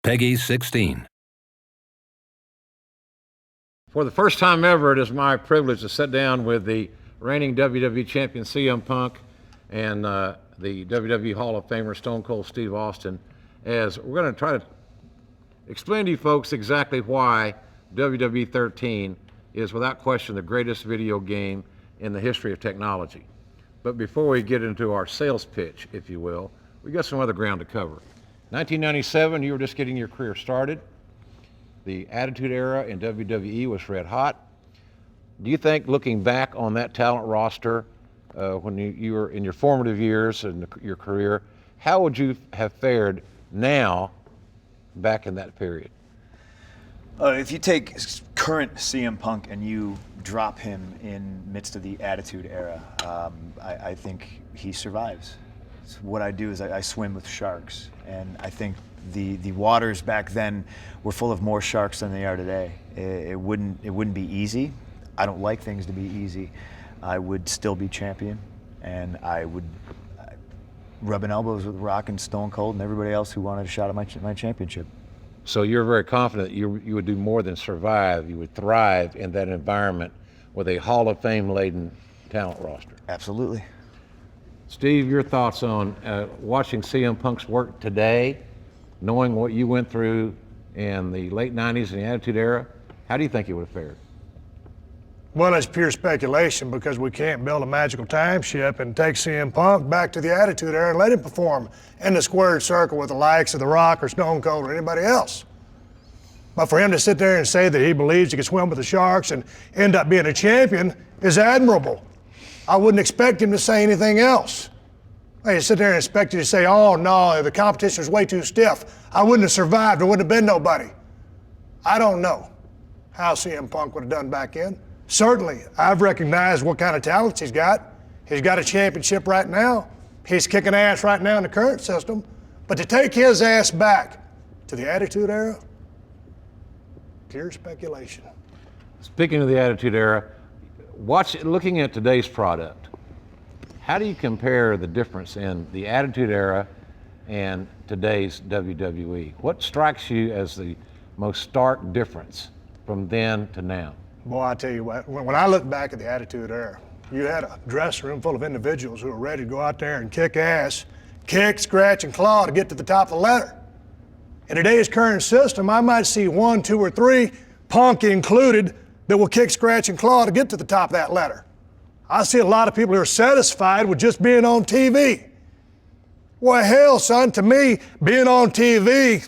Peggy 16. For the first time ever, it is my privilege to sit down with the reigning WWE champion CM Punk and the WWE Hall of Famer Stone Cold Steve Austin, as we're going to try to explain to you folks exactly why WWE 13 is without question the greatest video game in the history of technology. But before we get into our sales pitch, if you will, we got some other ground to cover. 1997, you were just getting your career started. The Attitude Era in WWE was red hot. Do you think, looking back on that talent roster when you were in your formative years in your career, how would you have fared now back in that period? If you take current CM Punk and you drop him in midst of the Attitude Era, I think he survives. So what I do is I swim with sharks, and I think the waters back then were full of more sharks than they are today. It wouldn't be easy. I don't like things to be easy. I would still be champion, and I would rubbing elbows with Rock and Stone Cold and everybody else who wanted a shot at my championship. So you're very confident you would do more than survive. You would thrive in that environment with a Hall of Fame laden talent roster. Absolutely. Steve, your thoughts on watching CM Punk's work today, knowing what you went through in the late 90s and the Attitude Era, how do you think it would have fared? Well, it's pure speculation because we can't build a magical time ship and take CM Punk back to the Attitude Era and let him perform in the squared circle with the likes of The Rock or Stone Cold or anybody else. But for him to sit there and say that he believes he can swim with the sharks and end up being a champion is admirable. I wouldn't expect him to say anything else. I sit there and expect you to say, oh no, the competition is way too stiff. I wouldn't have survived, there wouldn't have been nobody. I don't know how CM Punk would have done back in. Certainly, I've recognized what kind of talents he's got. He's got a championship right now. He's kicking ass right now in the current system. But to take his ass back to the Attitude Era, pure speculation. Speaking of the Attitude Era, looking at today's product, how do you compare the difference in the Attitude Era and today's WWE? What strikes you as the most stark difference from then to now? Boy, I tell you what, when I look back at the Attitude Era, you had a dressing room full of individuals who were ready to go out there and kick ass, kick, scratch, and claw to get to the top of the ladder. In today's current system, I might see 1, 2, or 3, Punk included, that will kick, scratch, and claw to get to the top of that ladder. I see a lot of people who are satisfied with just being on TV. Well, hell, son, to me, being on TV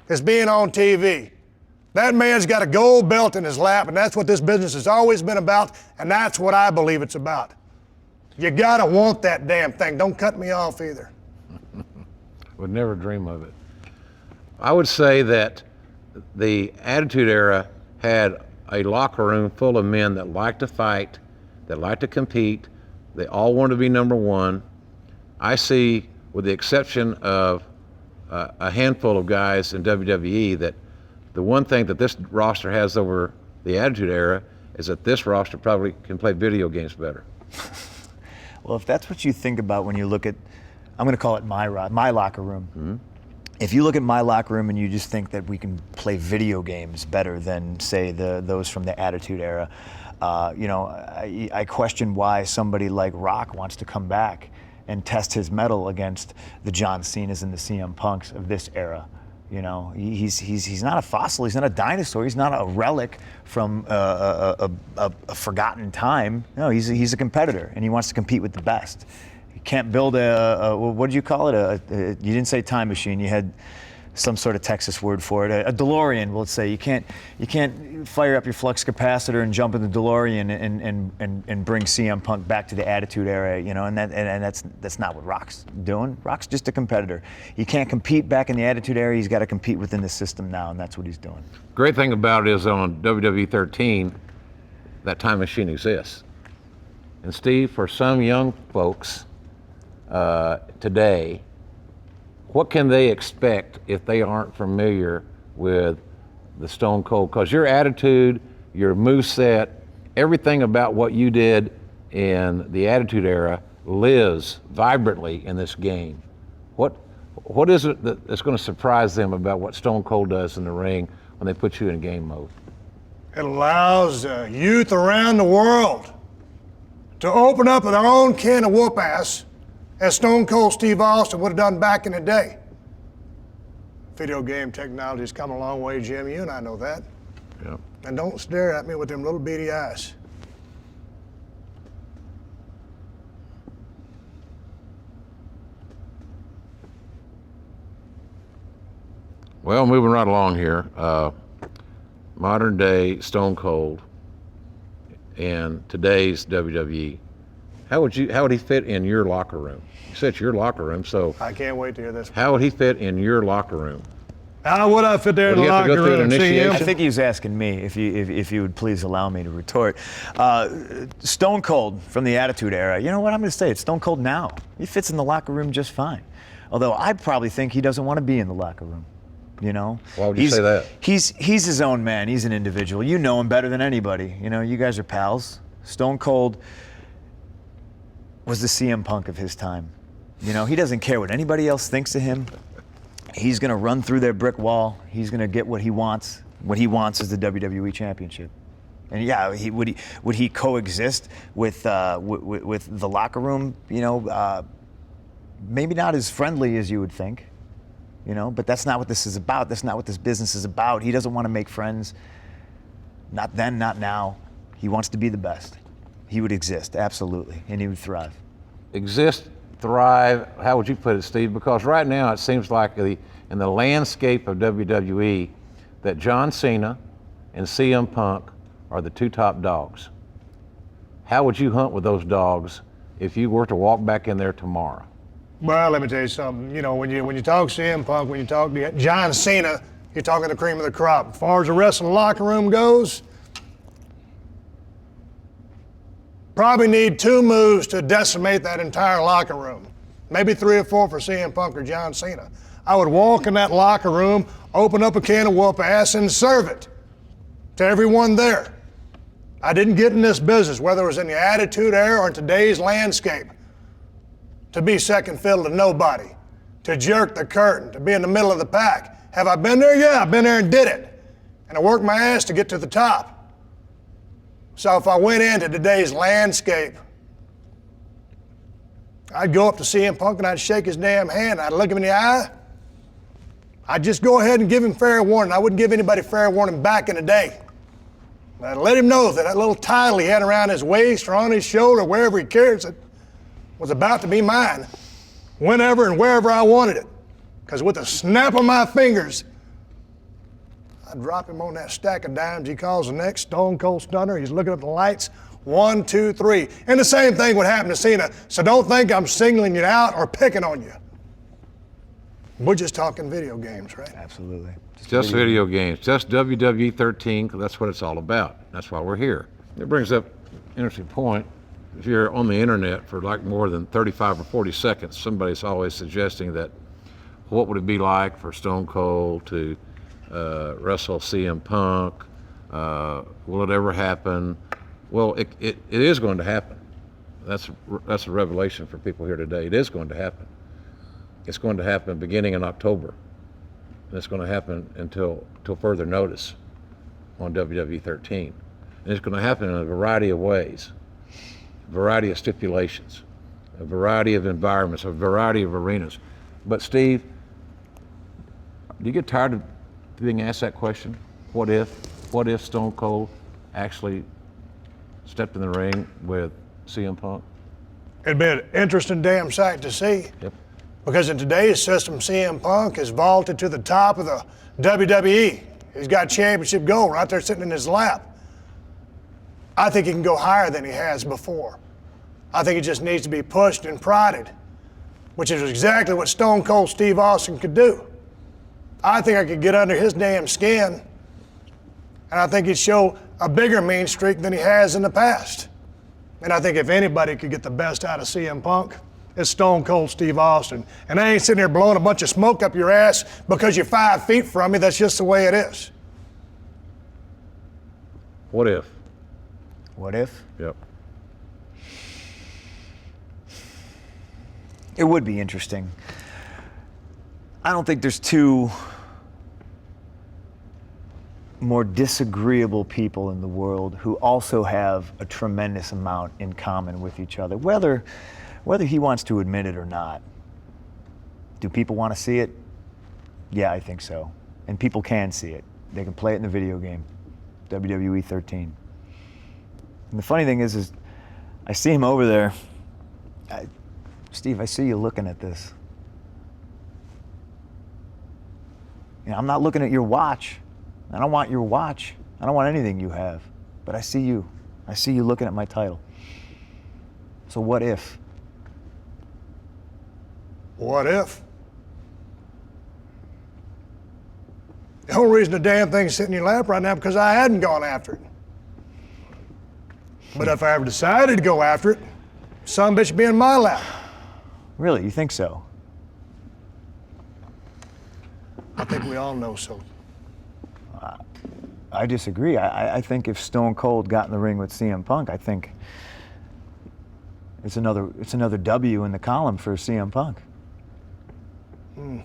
is being on TV. That man's got a gold belt in his lap, and that's what this business has always been about, and that's what I believe it's about. You gotta want that damn thing. Don't cut me off either. Would never dream of it. I would say that the Attitude Era had a locker room full of men that liked to fight, that liked to compete. They all wanted to be number one. I see, with the exception of a handful of guys in WWE, that the one thing that this roster has over the Attitude Era is that this roster probably can play video games better. Well, if that's what you think about when you look at, I'm going to call it my locker room. Mm-hmm. If you look at my locker room and you just think that we can play video games better than, say, those from the Attitude Era, I question why somebody like Rock wants to come back and test his mettle against the John Cenas and the CM Punks of this era. You know, he's not a fossil. He's not a dinosaur. He's not a relic from a forgotten time. No, he's a competitor, and he wants to compete with the best. You can't build what did you call it? You didn't say time machine. You had some sort of Texas word for it. A DeLorean, let's say. You can't fire up your flux capacitor and jump in the DeLorean and bring CM Punk back to the Attitude Era, you know, and that's not what Rock's doing. Rock's just a competitor. He can't compete back in the Attitude Era. He's got to compete within the system now, and that's what he's doing. Great thing about it is on WWE 13, that time machine exists. And Steve, for some young folks today, what can they expect if they aren't familiar with the Stone Cold? Because your attitude, your moveset, everything about what you did in the Attitude Era lives vibrantly in this game. What is it that's going to surprise them about what Stone Cold does in the ring when they put you in game mode? It allows youth around the world to open up their own can of whoop ass, as Stone Cold Steve Austin would have done back in the day. Video game technology has come a long way, Jim. You and I know that. Yeah. And don't stare at me with them little beady eyes. Well, moving right along here, modern day Stone Cold and today's WWE. How would he fit in your locker room? You said it's your locker room, so I can't wait to hear this. how would he fit in your locker room? How would I fit there in Would the he have to locker go through an room? initiation? I think he was asking me if you would please allow me to retort. Stone Cold from the Attitude Era. You know what I'm going to say? It's Stone Cold now. He fits in the locker room just fine. Although I probably think he doesn't want to be in the locker room. You know? Why would you say that? He's his own man. He's an individual. You know him better than anybody. You know, you guys are pals. Stone Cold was the CM Punk of his time. You know, he doesn't care what anybody else thinks of him. He's going to run through their brick wall. He's going to get what he wants. What he wants is the WWE Championship. And yeah, would he coexist with the locker room? You know, maybe not as friendly as you would think. You know, but that's not what this is about. That's not what this business is about. He doesn't want to make friends. Not then, not now. He wants to be the best. He would exist, absolutely, and he would thrive. Exist, thrive, how would you put it, Steve? Because right now it seems like in the landscape of WWE that John Cena and CM Punk are the two top dogs. How would you hunt with those dogs if you were to walk back in there tomorrow? Well, let me tell you something. You know, when you talk CM Punk, when you talk to John Cena, you're talking the cream of the crop. As far as the wrestling locker room goes, probably need 2 moves to decimate that entire locker room. Maybe 3 or 4 for CM Punk or John Cena. I would walk in that locker room, open up a can of whoop ass, and serve it to everyone there. I didn't get in this business, whether it was in the Attitude Era or in today's landscape, to be second fiddle to nobody, to jerk the curtain, to be in the middle of the pack. Have I been there? Yeah, I've been there and did it. And I worked my ass to get to the top. So if I went into today's landscape, I'd go up to CM Punk and I'd shake his damn hand. I'd look him in the eye. I'd just go ahead and give him fair warning. I wouldn't give anybody fair warning back in the day. I'd let him know that little title he had around his waist or on his shoulder, wherever he carries it, was about to be mine whenever and wherever I wanted it. Because with a snap of my fingers, I'd drop him on that stack of dimes he calls the next Stone Cold Stunner. He's looking at the lights. 1, 2, 3. And the same thing would happen to Cena. So don't think I'm singling you out or picking on you. We're just talking video games, right? Absolutely. Just video games, just WWE 13, because that's what it's all about. That's why we're here. It brings up an interesting point. If you're on the internet for like more than 35 or 40 seconds, somebody's always suggesting that what would it be like for Stone Cold to wrestle CM Punk? Will it ever happen? Well, it is going to happen. That's a revelation for people here today. It is going to happen. It's going to happen beginning in October. And it's going to happen until further notice on WWE 13. And it's going to happen in a variety of ways, a variety of stipulations, a variety of environments, a variety of arenas. But Steve, do you get tired of being asked that question? What if Stone Cold actually stepped in the ring with CM Punk? It'd be an interesting damn sight to see. Yep. Because in today's system, CM Punk is vaulted to the top of the WWE. He's got championship gold right there sitting in his lap. I think he can go higher than he has before. I think he just needs to be pushed and prodded, which is exactly what Stone Cold Steve Austin could do. I think I could get under his damn skin, and I think he'd show a bigger mean streak than he has in the past. And I think if anybody could get the best out of CM Punk, it's Stone Cold Steve Austin. And I ain't sitting there blowing a bunch of smoke up your ass because you're 5 feet from me. That's just the way it is. What if? What if? Yep. It would be interesting. I don't think there's two more disagreeable people in the world who also have a tremendous amount in common with each other, whether he wants to admit it or not. Do people want to see it? Yeah, I think so. And people can see it. They can play it in the video game, WWE 13. And the funny thing is I see him over there. Steve, I see you looking at this. You know, I'm not looking at your watch. I don't want your watch. I don't want anything you have. But I see you. I see you looking at my title. So what if? What if? The only reason the damn thing's sitting in your lap right now because I hadn't gone after it. But if I ever decided to go after it, some bitch would be in my lap. Really, you think so? I think we all know so. I disagree. I think if Stone Cold got in the ring with CM Punk, I think it's another W in the column for CM Punk. I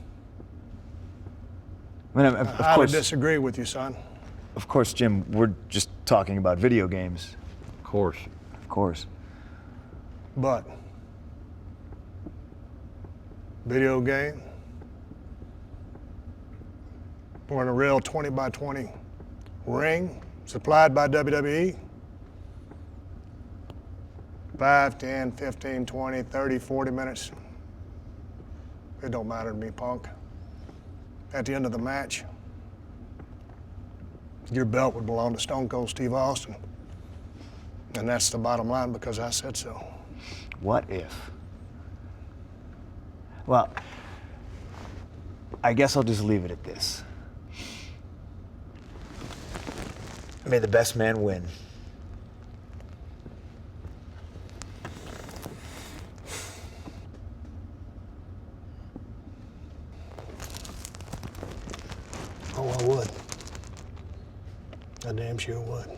mean, of I would course, disagree with you, son. of course, Jim, we're just talking about video games. Of course. Of course. But video game, we're in a real 20 by 20 ring supplied by WWE. 5, 10, 15, 20, 30, 40 minutes. It don't matter to me, Punk. At the end of the match, your belt would belong to Stone Cold Steve Austin. And that's the bottom line because I said so. What if? Well, I guess I'll just leave it at this. May the best man win. Oh, I would. I damn sure would.